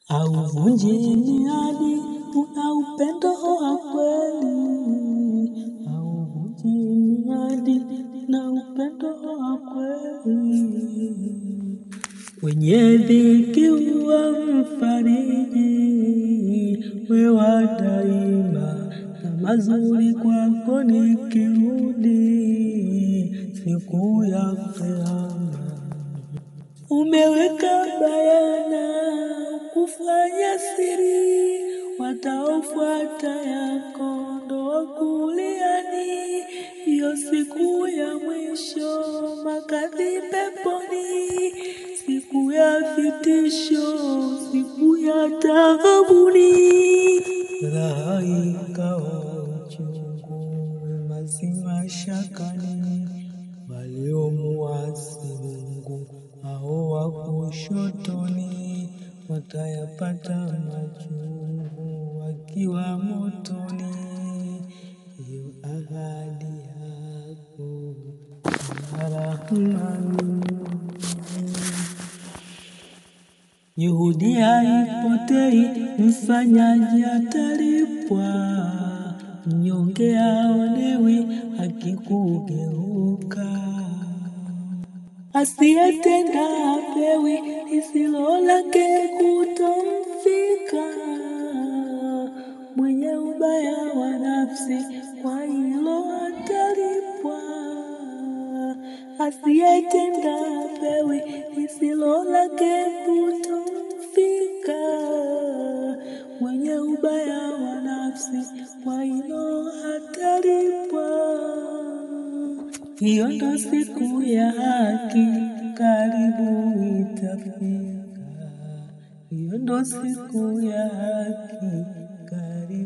Hauvunji miadi, una upendo wa kweli. Hauvunji miadi, na upendo wa kweli. Wenye dhiki huwa mfariji, wewe daima, na mazuri kwako nikirudi, siku ya Kiyama. Umeweka bayana kufanya siri, wataofuata yako ndo wakuliani. Hiyo siku ya mwisho, makadhi peponi, siku ya vitisho, siku ya tadhabuni. Raha ikawa uchungu, mazima shakani, waliomuasi Mungu hao wa kushotoni, watayapata machungu wakiwa motoni. Hiyo ahadi yako ya Rahmani. Juhudi haipotei, mfanyaji atalipwa. Mnyonge haonewi, haki kugeuka. Asiyetenda hapewi, lisilo lake kutomfika. Mwenye ubaya wa nafsi, kwa hilo atalipwa. Asiyetenda hapewi, lisilo lake kutomfika. Mwenye ubaya wa nafsi, kwa hilo atalipwa. Hiyo ndo siku ya haki, karibu itafika. Hiyo ndo siku ya haki, karibu.